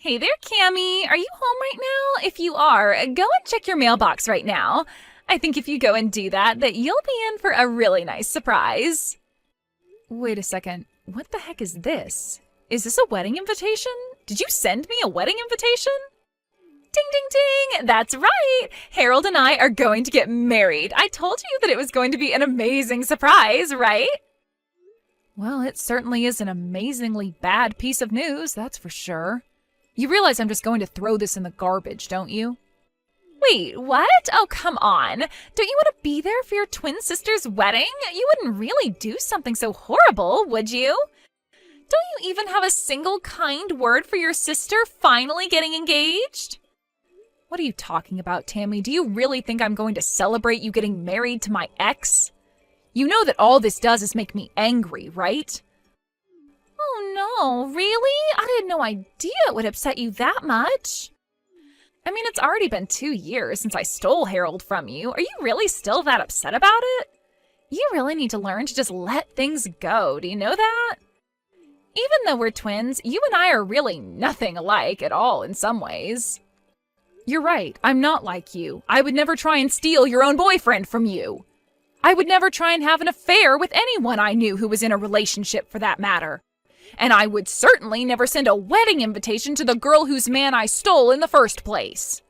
Hey there, Cammy. Are you home right now? If you are, go and check your mailbox right now. I think if you go and do that, you'll be in for a really nice surprise. Wait a second. What the heck is this? Is this a wedding invitation? Did you send me a wedding invitation? Ding, ding, ding! That's right! Harold and I are going to get married. I told you that it was going to be an amazing surprise, right? Well, it certainly is an amazingly bad piece of news, that's for sure. You realize I'm just going to throw this in the garbage, don't you? Wait, what? Oh, come on. Don't you want to be there for your twin sister's wedding? You wouldn't really do something so horrible, would you? Don't you even have a single kind word for your sister finally getting engaged? What are you talking about, Tammy? Do you really think I'm going to celebrate you getting married to my ex? You know that all this does is make me angry, right? Oh no, really? I had no idea it would upset you that much. I mean, it's already been 2 years since I stole Harold from you. Are you really still that upset about it? You really need to learn to just let things go, do you know that? Even though we're twins, you and I are really nothing alike at all in some ways. You're right, I'm not like you. I would never try and steal your own boyfriend from you. I would never try and have an affair with anyone I knew who was in a relationship for that matter. And I would certainly never send a wedding invitation to the girl whose man I stole in the first place.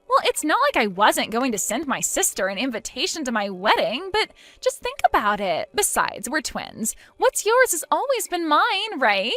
Well, it's not like I wasn't going to send my sister an invitation to my wedding, but just think about it. Besides, we're twins. What's yours has always been mine, right?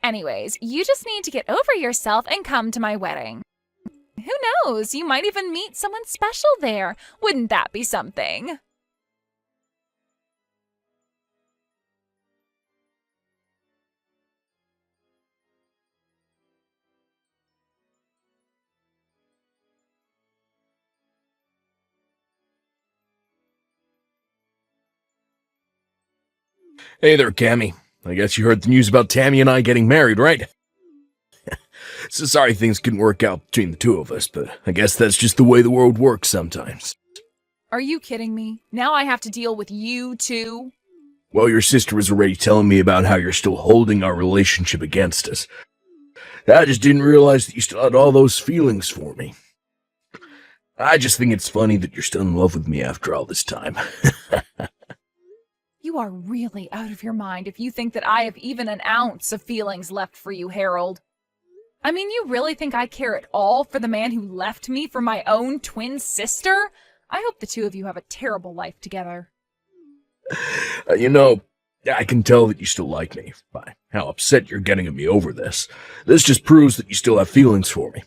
Anyways, you just need to get over yourself and come to my wedding. Who knows? You might even meet someone special there. Wouldn't that be something? Hey there, Cammy. I guess you heard the news about Tammy and I getting married, right? So sorry things couldn't work out between the two of us, but I guess that's just the way the world works sometimes. Are you kidding me? Now I have to deal with you too? Well, your sister was already telling me about how you're still holding our relationship against us. I just didn't realize that you still had all those feelings for me. I just think it's funny that you're still in love with me after all this time. You are really out of your mind if you think that I have even an ounce of feelings left for you, Harold. I mean, you really think I care at all for the man who left me for my own twin sister? I hope the two of you have a terrible life together. I can tell that you still like me by how upset you're getting at me over this. This just proves that you still have feelings for me.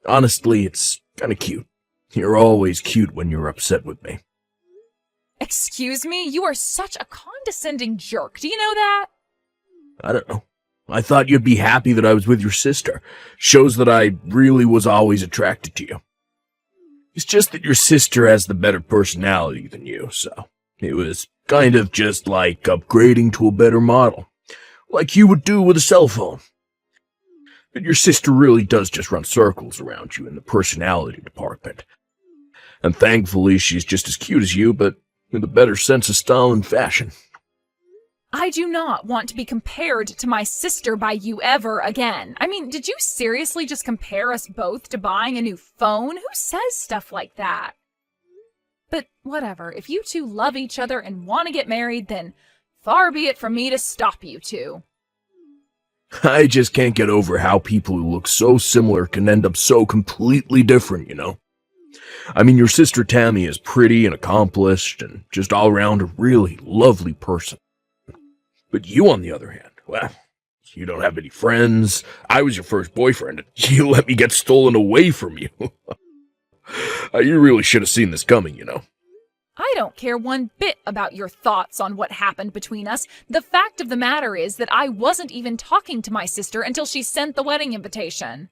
Honestly, it's kinda cute. You're always cute when you're upset with me. Excuse me? You are such a condescending jerk. Do you know that? I don't know. I thought you'd be happy that I was with your sister. Shows that I really was always attracted to you. It's just that your sister has the better personality than you, so it was kind of just like upgrading to a better model. Like you would do with a cell phone. But your sister really does just run circles around you in the personality department. And thankfully she's just as cute as you, but with a better sense of style and fashion. I do not want to be compared to my sister by you ever again. I mean, did you seriously just compare us both to buying a new phone? Who says stuff like that? But whatever, if you two love each other and want to get married, then far be it from me to stop you two. I just can't get over how people who look so similar can end up so completely different, you know? I mean, your sister Tammy is pretty and accomplished and just all around a really lovely person. But you, on the other hand, well, you don't have any friends. I was your first boyfriend, and you let me get stolen away from you. You really should have seen this coming, you know. I don't care one bit about your thoughts on what happened between us. The fact of the matter is that I wasn't even talking to my sister until she sent the wedding invitation.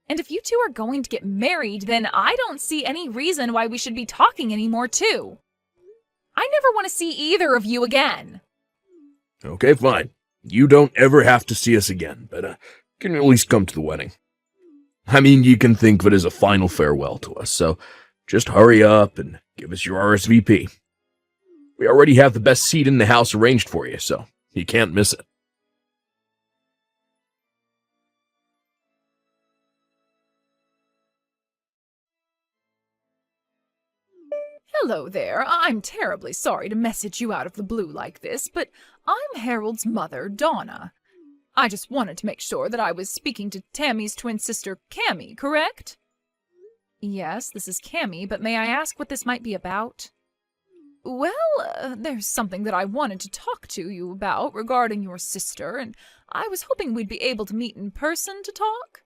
And if you two are going to get married, then I don't see any reason why we should be talking anymore, too. I never want to see either of you again. Okay, fine. You don't ever have to see us again, but can at least come to the wedding. I mean, you can think of it as a final farewell to us, so just hurry up and give us your RSVP. We already have the best seat in the house arranged for you, so you can't miss it. Hello there. I'm terribly sorry to message you out of the blue like this, but I'm Harold's mother, Donna. I just wanted to make sure that I was speaking to Tammy's twin sister, Cammy, correct? Yes, this is Cammy, but may I ask what this might be about? Well, there's something that I wanted to talk to you about regarding your sister, and I was hoping we'd be able to meet in person to talk.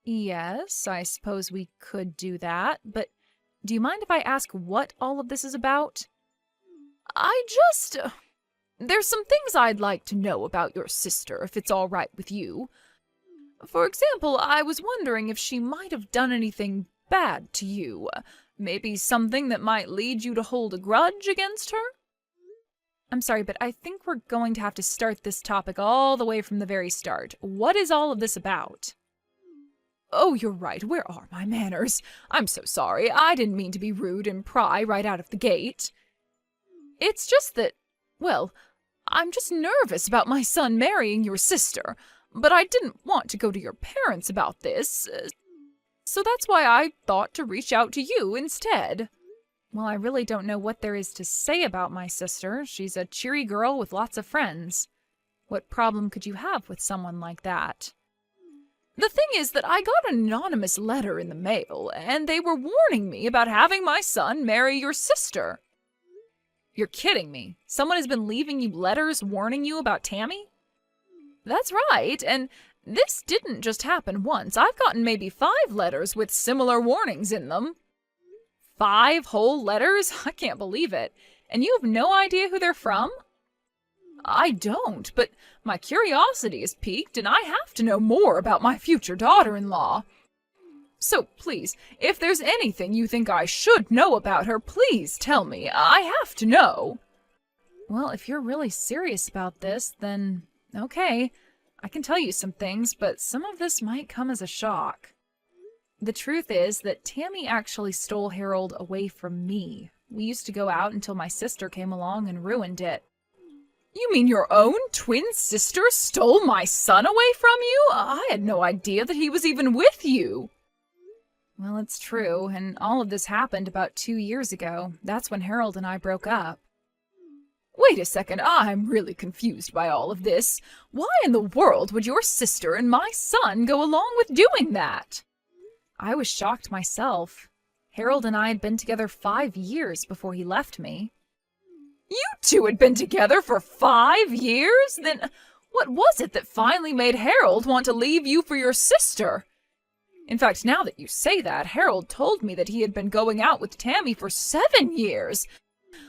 Yes, I suppose we could do that, but do you mind if I ask what all of this is about? There's some things I'd like to know about your sister, if it's all right with you. For example, I was wondering if she might have done anything bad to you. Maybe something that might lead you to hold a grudge against her? I'm sorry, but I think we're going to have to start this topic all the way from the very start. What is all of this about? Oh, you're right. Where are my manners? I'm so sorry. I didn't mean to be rude and pry right out of the gate. It's just that, well, I'm just nervous about my son marrying your sister, but I didn't want to go to your parents about this, so that's why I thought to reach out to you instead. Well, I really don't know what there is to say about my sister. She's a cheery girl with lots of friends. What problem could you have with someone like that? The thing is that I got an anonymous letter in the mail, and they were warning me about having my son marry your sister. You're kidding me. Someone has been leaving you letters warning you about Tammy? That's right, and this didn't just happen once. I've gotten maybe 5 letters with similar warnings in them. 5 whole letters? I can't believe it. And you have no idea who they're from? I don't, but my curiosity is piqued, and I have to know more about my future daughter-in-law. So please, if there's anything you think I should know about her, please tell me. I have to know. Well, if you're really serious about this, then okay. I can tell you some things, but some of this might come as a shock. The truth is that Tammy actually stole Harold away from me. We used to go out until my sister came along and ruined it. You mean your own twin sister stole my son away from you? I had no idea that he was even with you. Well, it's true, and all of this happened about 2 years ago. That's when Harold and I broke up. Wait a second, I'm really confused by all of this. Why in the world would your sister and my son go along with doing that? I was shocked myself. Harold and I had been together 5 years before he left me. You two had been together for 5 years? Then what was it that finally made Harold want to leave you for your sister? In fact, now that you say that, Harold told me that he had been going out with Tammy for 7 years.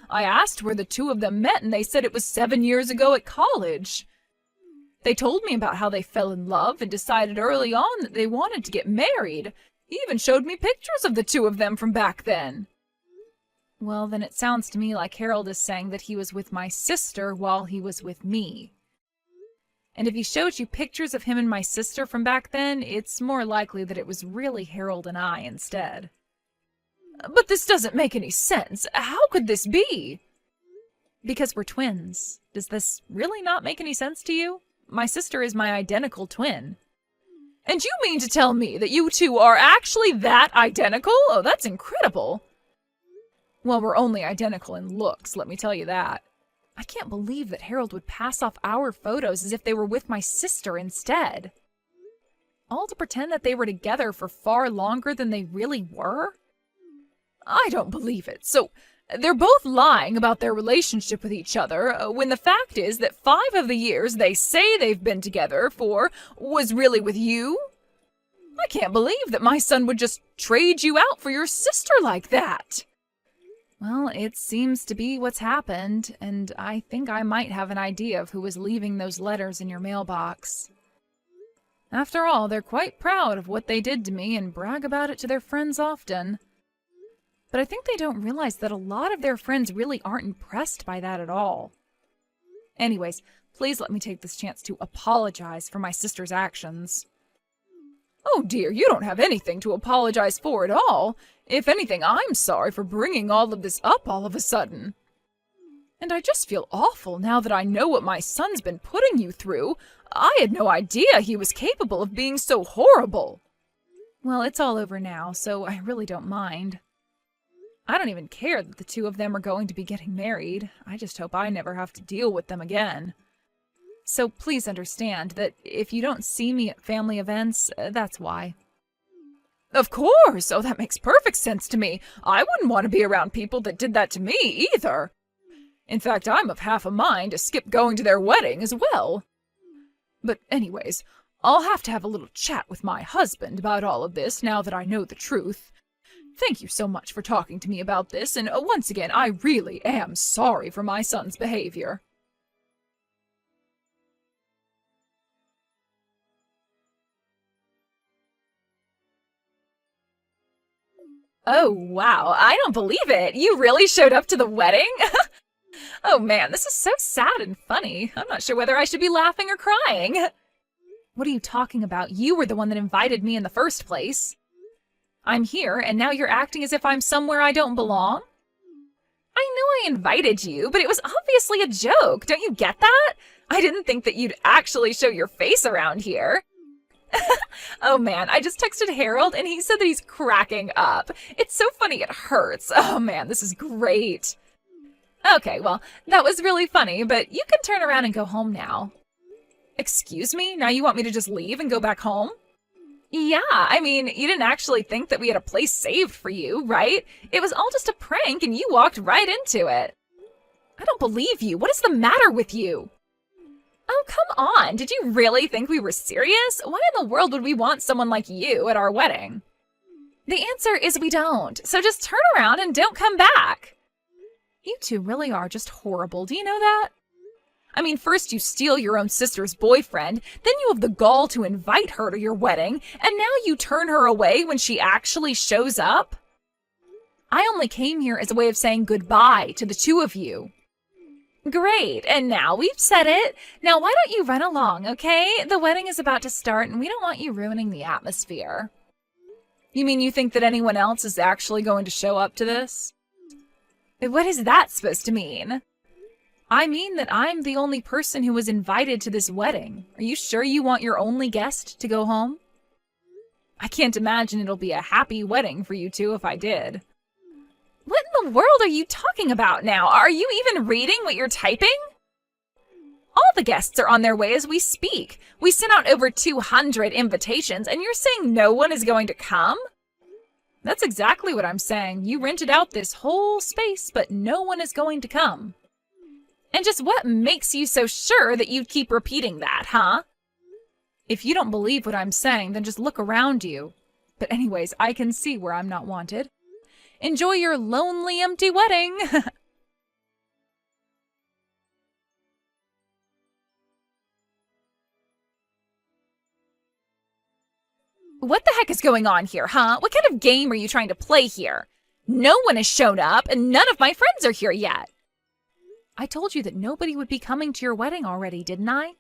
I asked where the two of them met, and they said it was 7 years ago at college. They told me about how they fell in love and decided early on that they wanted to get married. He even showed me pictures of the two of them from back then. Well, then it sounds to me like Harold is saying that he was with my sister while he was with me. And if he showed you pictures of him and my sister from back then, it's more likely that it was really Harold and I instead. But this doesn't make any sense. How could this be? Because we're twins. Does this really not make any sense to you? My sister is my identical twin. And you mean to tell me that you two are actually that identical? Oh, that's incredible. Well, we're only identical in looks, let me tell you that. I can't believe that Harold would pass off our photos as if they were with my sister instead. All to pretend that they were together for far longer than they really were? I don't believe it. So, they're both lying about their relationship with each other, when the fact is that 5 of the years they say they've been together for was really with you? I can't believe that my son would just trade you out for your sister like that. Well, it seems to be what's happened, and I think I might have an idea of who was leaving those letters in your mailbox. After all, they're quite proud of what they did to me and brag about it to their friends often. But I think they don't realize that a lot of their friends really aren't impressed by that at all. Anyways, please let me take this chance to apologize for my sister's actions. Oh dear, you don't have anything to apologize for at all. If anything, I'm sorry for bringing all of this up all of a sudden. And I just feel awful now that I know what my son's been putting you through. I had no idea he was capable of being so horrible. Well, it's all over now, so I really don't mind. I don't even care that the two of them are going to be getting married. I just hope I never have to deal with them again. So please understand that if you don't see me at family events, that's why. Of course! Oh, that makes perfect sense to me. I wouldn't want to be around people that did that to me, either. In fact, I'm of half a mind to skip going to their wedding as well. But anyways, I'll have to have a little chat with my husband about all of this now that I know the truth. Thank you so much for talking to me about this, and once again, I really am sorry for my son's behavior. Oh, wow, I don't believe it. You really showed up to the wedding? Oh man, this is so sad and funny. I'm not sure whether I should be laughing or crying. What are you talking about? You were the one that invited me in the first place. I'm here, and now you're acting as if I'm somewhere I don't belong? I know I invited you, but it was obviously a joke. Don't you get that? I didn't think that you'd actually show your face around here. Oh man, I just texted Harold and he said that he's cracking up. It's so funny it hurts. Oh man, this is great. Okay, well, that was really funny, but you can turn around and go home now. Excuse me? Now you want me to just leave and go back home? Yeah, I mean, you didn't actually think that we had a place saved for you, right? It was all just a prank and you walked right into it. I don't believe you. What is the matter with you? Oh, come on. Did you really think we were serious? Why in the world would we want someone like you at our wedding? The answer is we don't. So just turn around and don't come back. You two really are just horrible. Do you know that? I mean, first you steal your own sister's boyfriend, then you have the gall to invite her to your wedding, and now you turn her away when she actually shows up? I only came here as a way of saying goodbye to the two of you. Great, and now we've said it. Now why don't you run along, okay? The wedding is about to start and we don't want you ruining the atmosphere. You mean you think that anyone else is actually going to show up to this? What is that supposed to mean? I mean that I'm the only person who was invited to this wedding. Are you sure you want your only guest to go home? I can't imagine it'll be a happy wedding for you two if I did. What in the world are you talking about now? Are you even reading what you're typing? All the guests are on their way as we speak. We sent out over 200 invitations, and you're saying no one is going to come? That's exactly what I'm saying. You rented out this whole space, but no one is going to come. And just what makes you so sure that you'd keep repeating that, huh? If you don't believe what I'm saying, then just look around you. But anyways, I can see where I'm not wanted. Enjoy your lonely, empty wedding. What the heck is going on here, huh? What kind of game are you trying to play here? No one has shown up, and none of my friends are here yet. I told you that nobody would be coming to your wedding already, didn't I?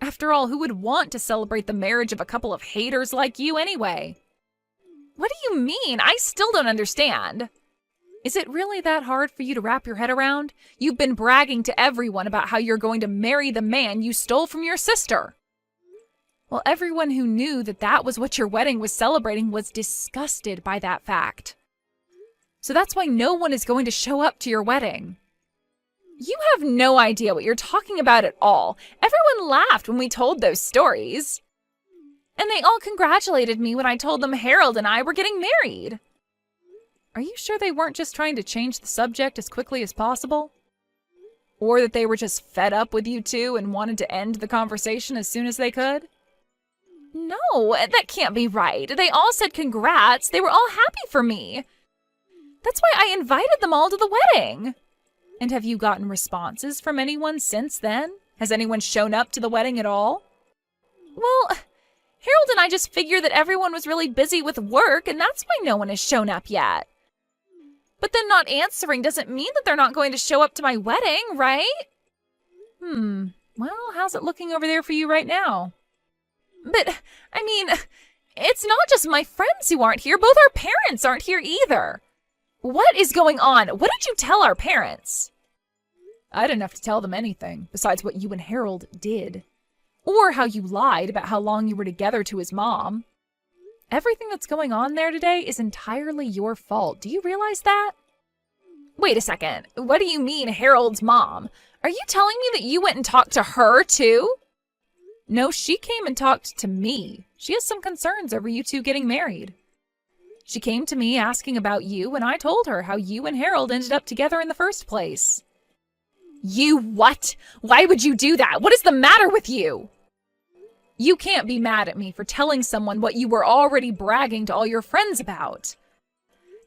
After all, who would want to celebrate the marriage of a couple of haters like you anyway? What do you mean? I still don't understand. Is it really that hard for you to wrap your head around? You've been bragging to everyone about how you're going to marry the man you stole from your sister. Well, everyone who knew that that was what your wedding was celebrating was disgusted by that fact. So that's why no one is going to show up to your wedding. You have no idea what you're talking about at all. Everyone laughed when we told those stories. And they all congratulated me when I told them Harold and I were getting married. Are you sure they weren't just trying to change the subject as quickly as possible? Or that they were just fed up with you two and wanted to end the conversation as soon as they could? No, that can't be right. They all said congrats. They were all happy for me. That's why I invited them all to the wedding. And have you gotten responses from anyone since then? Has anyone shown up to the wedding at all? Well, Harold and I just figured that everyone was really busy with work, and that's why no one has shown up yet. But then not answering doesn't mean that they're not going to show up to my wedding, right? Well, how's it looking over there for you right now? But, I mean, it's not just my friends who aren't here. Both our parents aren't here either. What is going on? What did you tell our parents? I didn't have to tell them anything besides what you and Harold did. Or how you lied about how long you were together to his mom. Everything that's going on there today is entirely your fault. Do you realize that? Wait a second. What do you mean, Harold's mom? Are you telling me that you went and talked to her, too? No, she came and talked to me. She has some concerns over you two getting married. She came to me asking about you, and I told her how you and Harold ended up together in the first place. You what? Why would you do that? What is the matter with you? You can't be mad at me for telling someone what you were already bragging to all your friends about.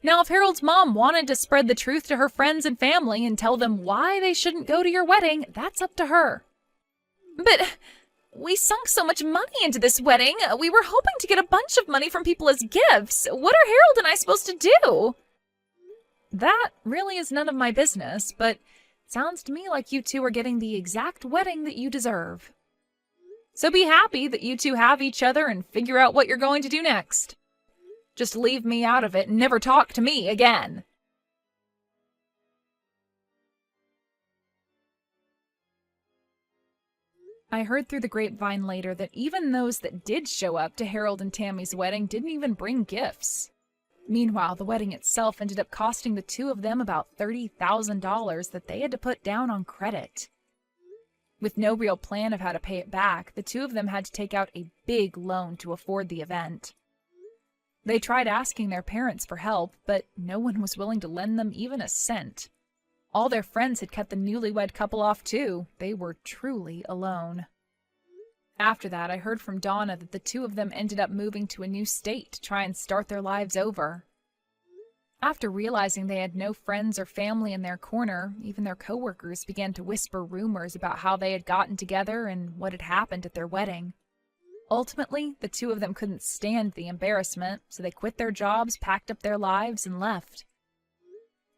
Now, if Harold's mom wanted to spread the truth to her friends and family and tell them why they shouldn't go to your wedding, that's up to her. But we sunk so much money into this wedding. We were hoping to get a bunch of money from people as gifts. What are Harold and I supposed to do? That really is none of my business, but it sounds to me like you two are getting the exact wedding that you deserve. So be happy that you two have each other and figure out what you're going to do next. Just leave me out of it and never talk to me again. I heard through the grapevine later that even those that did show up to Harold and Tammy's wedding didn't even bring gifts. Meanwhile, the wedding itself ended up costing the two of them about $30,000 that they had to put down on credit. With no real plan of how to pay it back, the two of them had to take out a big loan to afford the event. They tried asking their parents for help, but no one was willing to lend them even a cent. All their friends had cut the newlywed couple off too. They were truly alone. After that, I heard from Donna that the two of them ended up moving to a new state to try and start their lives over. After realizing they had no friends or family in their corner, even their coworkers began to whisper rumors about how they had gotten together and what had happened at their wedding. Ultimately, the two of them couldn't stand the embarrassment, so they quit their jobs, packed up their lives, and left.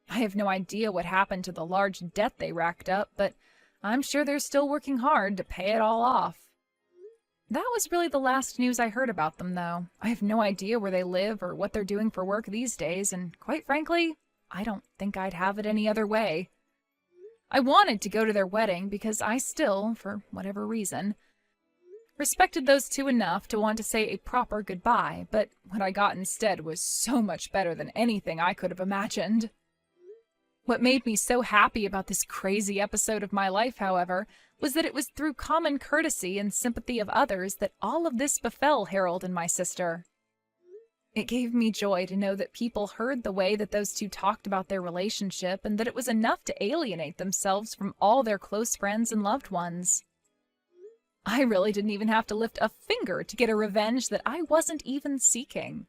I have no idea what happened to the large debt they racked up, but I'm sure they're still working hard to pay it all off. That was really the last news I heard about them, though. I have no idea where they live or what they're doing for work these days, and quite frankly, I don't think I'd have it any other way. I wanted to go to their wedding because I still, for whatever reason, respected those two enough to want to say a proper goodbye, but what I got instead was so much better than anything I could have imagined. What made me so happy about this crazy episode of my life, however, was that it was through common courtesy and sympathy of others that all of this befell Harold and my sister. It gave me joy to know that people heard the way that those two talked about their relationship and that it was enough to alienate themselves from all their close friends and loved ones. I really didn't even have to lift a finger to get a revenge that I wasn't even seeking.